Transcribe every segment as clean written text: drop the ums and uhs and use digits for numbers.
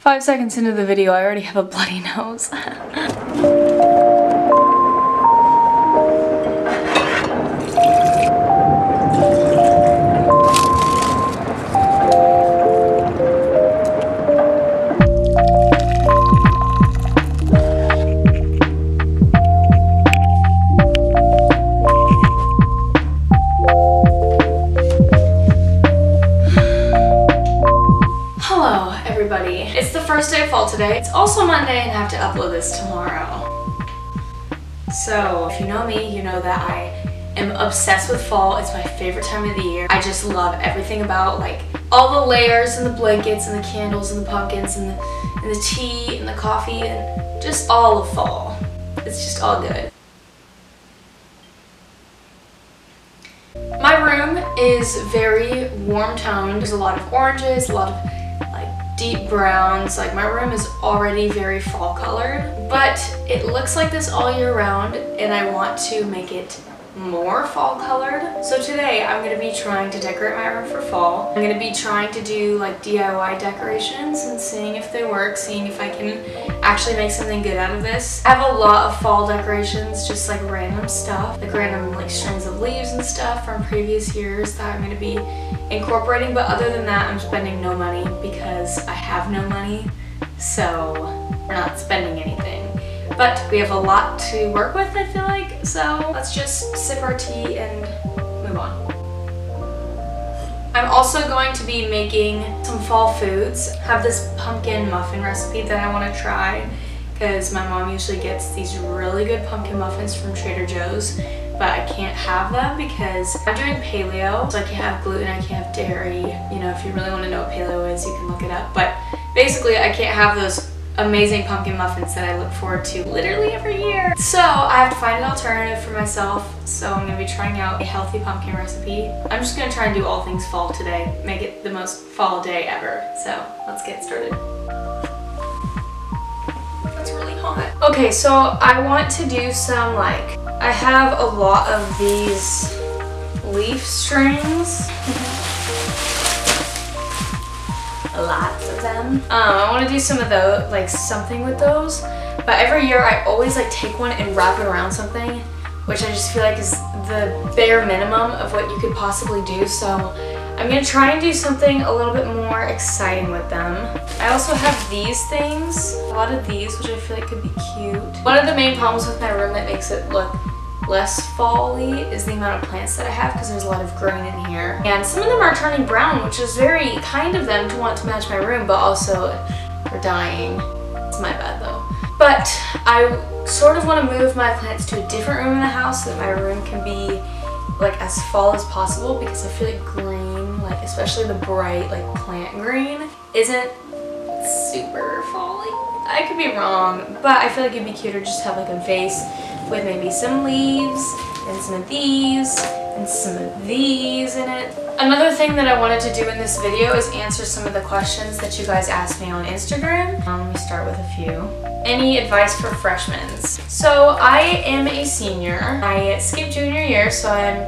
5 seconds into the video, I already have a bloody nose. It's the first day of fall today. It's also Monday and I have to upload this tomorrow. So if you know me, you know that I am obsessed with fall. It's my favorite time of the year. I just love everything about like all the layers and the blankets and the candles and the pumpkins and the tea and the coffee and just all of fall. It's just all good. My room is very warm toned. There's a lot of oranges, a lot of deep browns. Like, my room is already very fall colored, but it looks like this all year round and I want to make it more fall colored. So today I'm going to be trying to decorate my room for fall. I'm going to be trying to do like DIY decorations and seeing if they work, seeing if I can actually make something good out of this. I have a lot of fall decorations, just like random stuff, like random like strands of leaves and stuff from previous years that I'm going to be incorporating, but other than that I'm spending no money because I have no money, so we're not spending anything. But we have a lot to work with, I feel like, so let's just sip our tea and move on. I'm also going to be making some fall foods. I have this pumpkin muffin recipe that I want to try because my mom usually gets these really good pumpkin muffins from Trader Joe's, but I can't have them because I'm doing paleo, so I can't have gluten, I can't have dairy. You know, if you really want to know what paleo is, you can look it up, but basically I can't have those amazing pumpkin muffins that I look forward to literally every year. So I have to find an alternative for myself, so I'm going to be trying out a healthy pumpkin recipe. I'm just going to try and do all things fall today, make it the most fall day ever. So let's get started. That's really hot. Okay, so I want to do some like, I have a lot of these leaf strings. Lots of them. I want to do some of those, like something with those, but every year I always like take one and wrap it around something, which I just feel like is the bare minimum of what you could possibly do. So I'm gonna try and do something a little bit more exciting with them. I also have these things, a lot of these, which I feel like could be cute. One of the main problems with my room that makes it look less fall-y is the amount of plants that I have because there's a lot of green in here. And some of them are turning brown, which is very kind of them to want to match my room, but also they're dying. It's my bad though. But I sort of want to move my plants to a different room in the house so that my room can be like as fall as possible, because I feel like green, like especially the bright like plant green, isn't super fall-y. I could be wrong, but I feel like it'd be cuter just to have like a vase with maybe some leaves and some of these and some of these in it. Another thing that I wanted to do in this video is answer some of the questions that you guys asked me on Instagram. Let me start with a few. Any advice for freshmen? So I am a senior. I skipped junior year, so I'm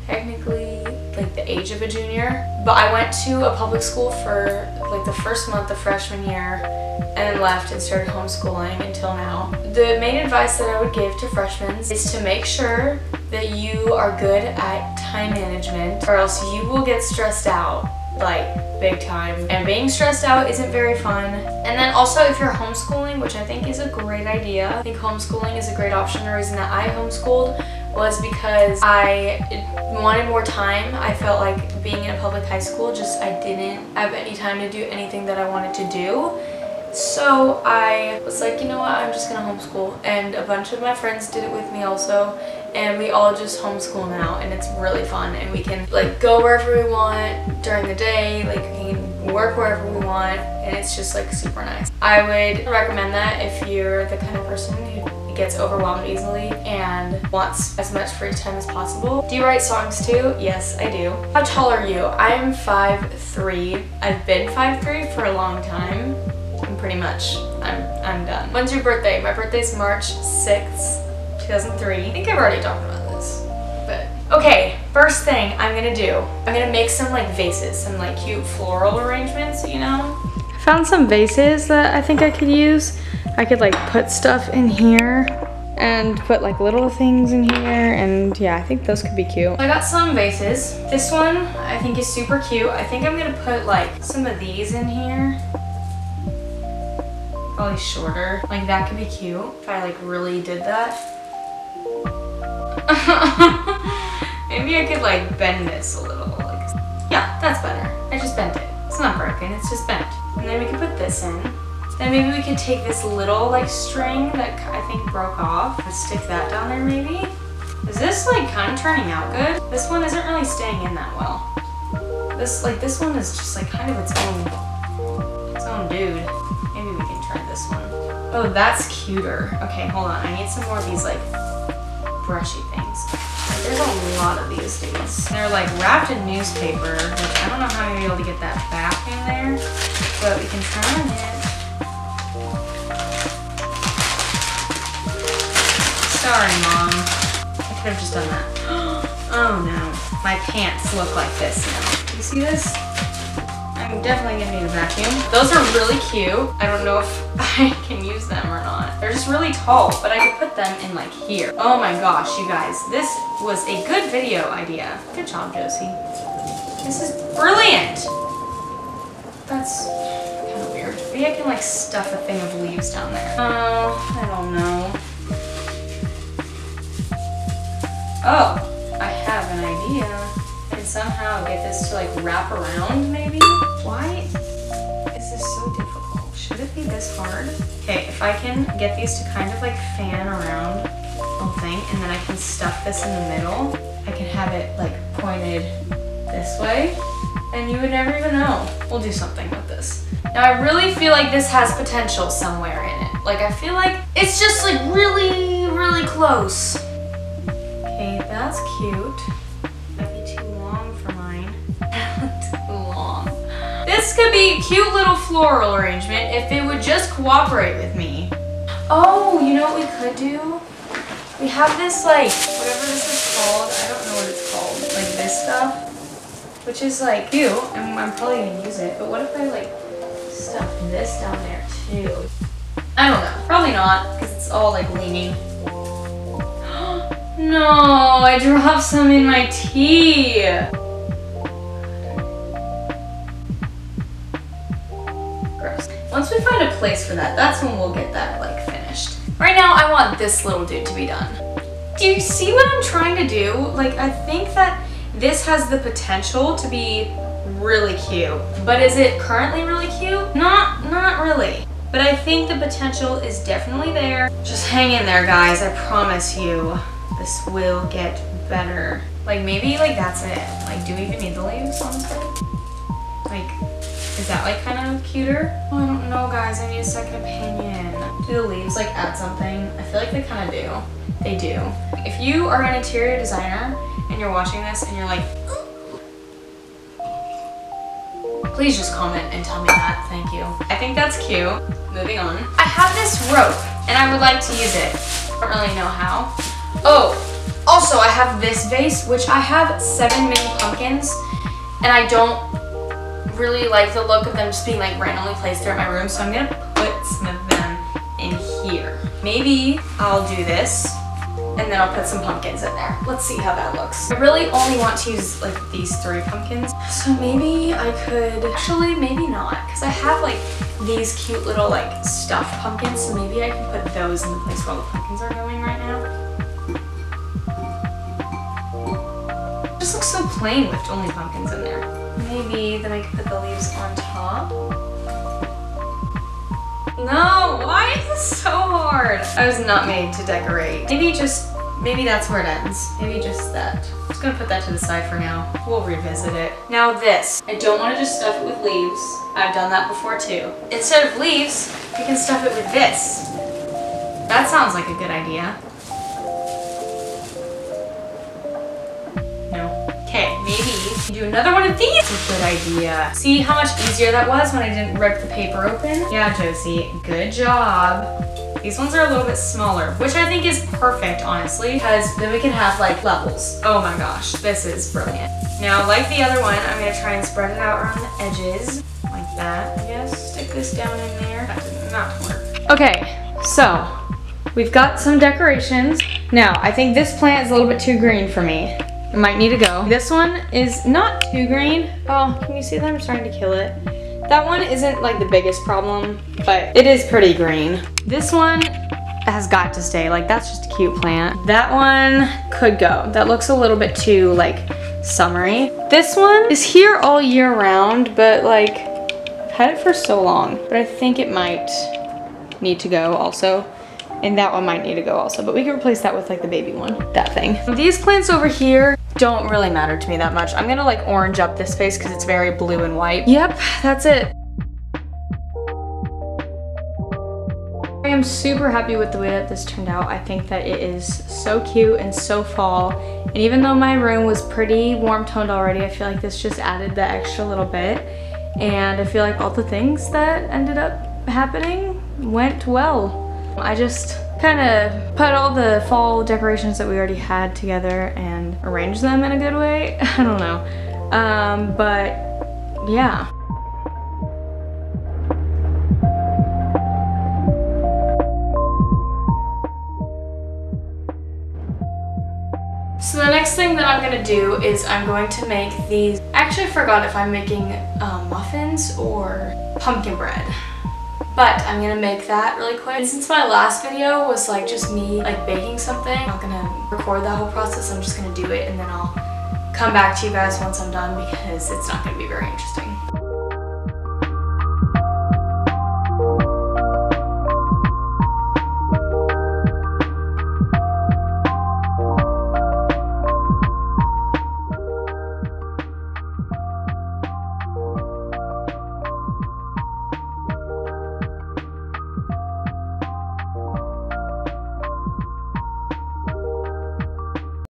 technically like the age of a junior. But I went to a public school for like the first month of freshman year and then left and started homeschooling until now. The main advice that I would give to freshmen is to make sure that you are good at time management, or else you will get stressed out, like big time. And being stressed out isn't very fun. And then also if you're homeschooling, which I think is a great idea, I think homeschooling is a great option. The reason that I homeschooled was because I wanted more time. I felt like being in a public high school, I didn't have any time to do anything that I wanted to do. So I was like, you know what, I'm just gonna homeschool. And a bunch of my friends did it with me also. And we all just homeschool now, and it's really fun. And we can like go wherever we want during the day, like we can work wherever we want, and it's just like super nice. I would recommend that if you're the kind of person who gets overwhelmed easily and wants as much free time as possible. Do you write songs too? Yes, I do. How tall are you? I'm 5'3". I've been 5'3" for a long time. Pretty much, I'm done. When's your birthday? My birthday's March 6th, 2003. I think I've already talked about this, but okay. First thing I'm gonna do, I'm gonna make some like vases, some like cute floral arrangements, you know? I Found some vases that I think I could use. I could like put stuff in here and put like little things in here, and yeah, I think those could be cute. I got some vases. This one I think is super cute. I think I'm gonna put like some of these in here. Probably shorter. Like that could be cute if I like really did that. Maybe I could like bend this a little. Like, yeah, that's better. I just bent it. It's not broken, it's just bent. And then we can put this in. Then maybe we could take this little like string that I think broke off and stick that down there maybe. Is this like kind of turning out good? This one isn't really staying in that well. This one is just like kind of its own dude. Maybe we can try this one. Oh, that's cuter. Okay, hold on. I need some more of these like brushy things. Like, there's a lot of these dudes. They're like wrapped in newspaper, which I don't know how you'll be able to get that back in there, but we can try on it. Sorry, Mom. I could have just done that. Oh no, my pants look like this now. You see this? I'm definitely gonna need a vacuum. Those are really cute. I don't know if I can use them or not. They're just really tall, but I could put them in like here. Oh my gosh, you guys, this was a good video idea. Good job, Josie. This is brilliant. That's kind of weird. Maybe I can like stuff a thing of leaves down there. Oh, I don't know. Oh, I have an idea. I can somehow get this to like wrap around maybe? Why is this so difficult? Should it be this hard? Okay, if I can get these to kind of like fan around the whole thing, and then I can stuff this in the middle, I can have it like pointed this way, and you would never even know. We'll do something with this. Now I really feel like this has potential somewhere in it. Like I feel like it's just like really, really close. Okay, that's cute. Might be too long for mine. Too long. This could be a cute little floral arrangement if it would just cooperate with me. Oh, you know what we could do? We have this like, whatever this is called, I don't know what it's called, like this stuff, which is like cute, and I'm probably gonna use it, but what if I like stuff this down there too? I don't know, probably not, because it's all like leaning. No, I dropped some in my tea. Gross. Once we find a place for that, that's when we'll get that like finished. Right now, I want this little dude to be done. Do you see what I'm trying to do? Like, I think that this has the potential to be really cute. But is it currently really cute? Not really. But I think the potential is definitely there. Just hang in there, guys. I promise you. This will get better. Like maybe like that's it. Like do we even need the leaves honestly? Like is that like kind of cuter? Oh, I don't know guys, I need a second opinion. Do the leaves like add something? I feel like they kind of do. They do. If you are an interior designer and you're watching this and you're like, please just comment and tell me that, thank you. I think that's cute. Moving on. I have this rope and I would like to use it. I don't really know how. Oh, also I have this vase, which I have 7 mini pumpkins, and I don't really like the look of them just being like randomly placed throughout my room, so I'm gonna put some of them in here. Maybe I'll do this, and then I'll put some pumpkins in there. Let's see how that looks. I really only want to use like these 3 pumpkins, so maybe I could, actually maybe not, because I have like these cute little like stuffed pumpkins, so maybe I can put those in the place where all the pumpkins are going right now. It just looks so plain with only pumpkins in there. Maybe then I can put the leaves on top. No, why is this so hard? I was not made to decorate. Maybe that's where it ends. Maybe just that. I'm just gonna put that to the side for now. We'll revisit it. Now this. I don't want to just stuff it with leaves. I've done that before too. Instead of leaves, we can stuff it with this. That sounds like a good idea. Maybe do another one of these. That's a good idea. See how much easier that was when I didn't rip the paper open? Yeah, Josie, good job. These ones are a little bit smaller, which I think is perfect, honestly, because then we can have like levels. Oh my gosh, this is brilliant. Now, like the other one, I'm gonna try and spread it out around the edges, like that, I guess. Stick this down in there. That did not work. Okay, so we've got some decorations. Now, I think this plant is a little bit too green for me. It might need to go. This one is not too green. Oh, can you see that I'm starting to kill it? That one isn't like the biggest problem, but it is pretty green. This one has got to stay. Like, that's just a cute plant. That one could go. That looks a little bit too like summery. This one is here all year round, but like I've had it for so long, but I think it might need to go also. And that one might need to go also, but we can replace that with like the baby one, that thing. These plants over here don't really matter to me that much. I'm gonna like orange up this space because it's very blue and white. Yep, that's it. I am super happy with the way that this turned out. I think that it is so cute and so fall. And even though my room was pretty warm toned already, I feel like this just added the extra little bit. And I feel like all the things that ended up happening went well. I just kind of put all the fall decorations that we already had together and arranged them in a good way. I don't know. But yeah. So the next thing that I'm gonna do is I'm going to make these. Actually, I forgot if I'm making muffins or pumpkin bread. But I'm gonna make that really quick. And since my last video was like just me like baking something, I'm not gonna record that whole process. I'm just gonna do it and then I'll come back to you guys once I'm done because it's not gonna be very interesting.